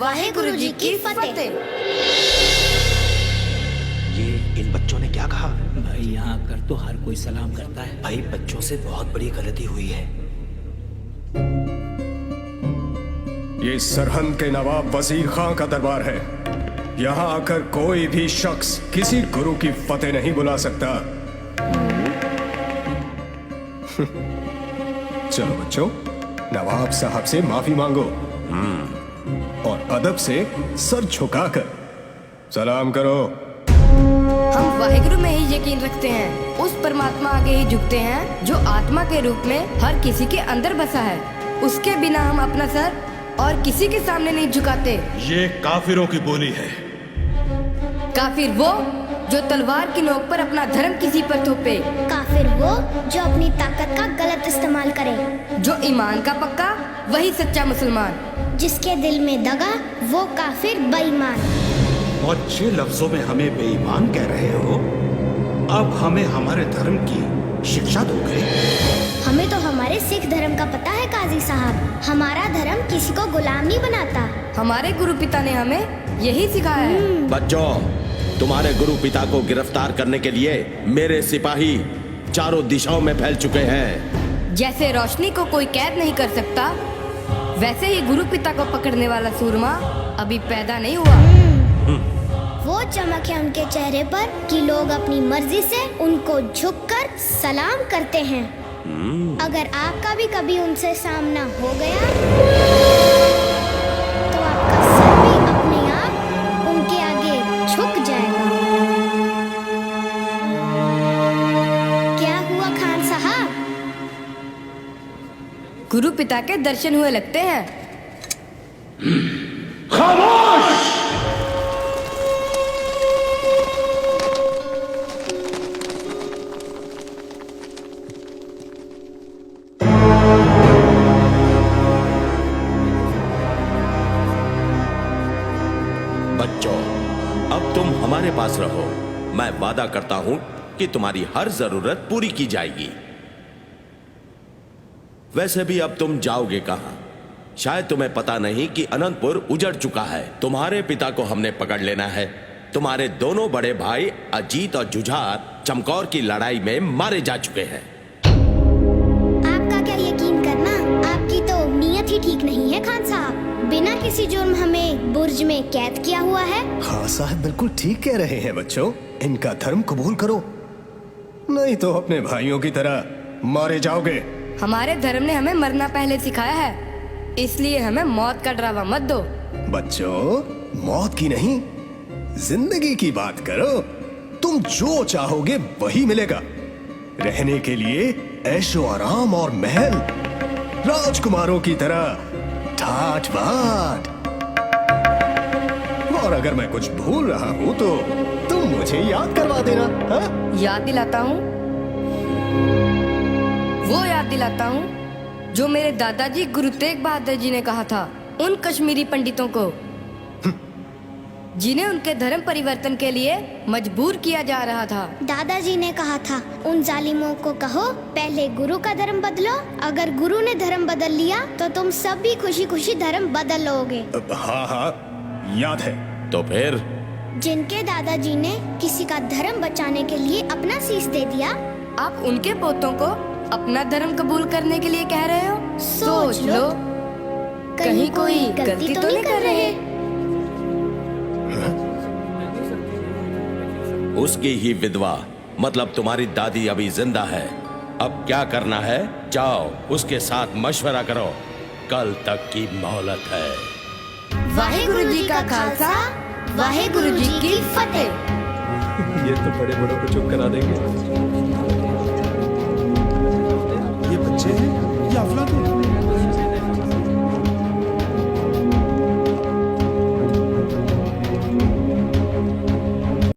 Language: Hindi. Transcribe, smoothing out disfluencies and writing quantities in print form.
वाहेगुरु जी की फतेह। ये इन बच्चों ने क्या कहा? भाई यहाँ आकर तो हर कोई सलाम करता है। भाई बच्चों से बहुत बड़ी गलती हुई है। ये सरहंद के नवाब वजीर खां का दरबार है। यहाँ आकर कोई भी शख्स किसी गुरु की फतेह नहीं बुला सकता। चलो बच्चों, नवाब साहब से माफी मांगो और अदब से सर झुकाकर सलाम करो। हम वाहेगुरु में ही यकीन रखते हैं, उस परमात्मा आगे ही झुकते हैं जो आत्मा के रूप में हर किसी के अंदर बसा है। उसके बिना हम अपना सर और किसी के सामने नहीं झुकाते। ये काफिरों की बोली है। काफिर वो जो तलवार की नोक पर अपना धर्म किसी पर थोपे। काफिर वो जो अपनी ताकत का गलत इस्तेमाल करे। जो ईमान का पक्का वही सच्चा मुसलमान। जिसके दिल में दगा वो काफिर बेईमान। बहुत अच्छे लफ्जों में हमें बेईमान कह रहे हो। अब हमें हमारे धर्म की शिक्षा दोगे? हमें तो हमारे सिख धर्म का पता है काजी साहब। हमारा धर्म किसी को गुलाम नहीं बनाता। हमारे गुरु पिता ने हमें यही सिखाया है। बच्चों, तुम्हारे गुरु पिता को गिरफ्तार करने के लिए मेरे सिपाही चारों दिशाओं में फैल चुके हैं। जैसे रोशनी को कोई कैद नहीं कर सकता, वैसे ही गुरु पिता को पकड़ने वाला सूरमा अभी पैदा नहीं हुआ। वो चमक है उनके चेहरे पर कि लोग अपनी मर्जी से उनको झुककर सलाम करते हैं। अगर आपका भी कभी उनसे सामना हो गया तो आपका सर भी अपने आप उनके आगे झुक जाएगा। क्या हुआ खान साहब? गुरु पिता के दर्शन हुए लगते हैं। खामोश! बच्चों, अब तुम हमारे पास रहो। मैं वादा करता हूं कि तुम्हारी हर जरूरत पूरी की जाएगी। वैसे भी अब तुम जाओगे कहां? शायद तुम्हें पता नहीं कि अनंतपुर उजड़ चुका है। तुम्हारे पिता को हमने पकड़ लेना है। तुम्हारे दोनों बड़े भाई अजीत और जुझार चमकौर की लड़ाई में मारे जा चुके हैं। आपका क्या यकीन करना, आपकी तो नीयत ही ठीक नहीं है खान साहब। बिना किसी जुर्म हमें बुर्ज में कैद किया हुआ है। हाँ साहब बिल्कुल ठीक कह रहे हैं बच्चों। इनका धर्म कबूल करो, नहीं तो अपने भाइयों की तरह मारे जाओगे। हमारे धर्म ने हमें मरना पहले सिखाया है, इसलिए हमें मौत का डरावा मत दो। बच्चों, मौत की नहीं जिंदगी की बात करो। तुम जो चाहोगे वही मिलेगा। रहने के लिए ऐशो आराम और महल, राजकुमारों की तरह ठाठ बाट। और अगर मैं कुछ भूल रहा हूँ तो तुम मुझे याद करवा देना। हाँ? याद दिलाता हूँ, वो याद दिलाता हूँ जो मेरे दादाजी गुरु तेग बहादुर जी ने कहा था उन कश्मीरी पंडितों को, जिन्हें उनके धर्म परिवर्तन के लिए मजबूर किया जा रहा था। दादाजी ने कहा था उन जालिमों को कहो पहले गुरु का धर्म बदलो। अगर गुरु ने धर्म बदल लिया तो तुम सब भी खुशी खुशी धर्म बदल लोगे। हाँ हाँ याद है। तो फिर जिनके दादाजी ने किसी का धर्म बचाने के लिए अपना शीश दे दिया, आप उनके पोतों को अपना धर्म कबूल करने के लिए कह रहे हो? सोच लो, कहीं कोई गलती तो नहीं कर रहे। उसकी ही विधवा, मतलब तुम्हारी दादी अभी जिंदा है। अब क्या करना है? जाओ उसके साथ मशवरा करो। कल तक की मोहलत है। वाहेगुरु जी का खालसा, वाहेगुरु जी की फतेह। ये तो बड़े बड़ों को चुप करा देंगे। ये बच्चे हैं या अफलातून?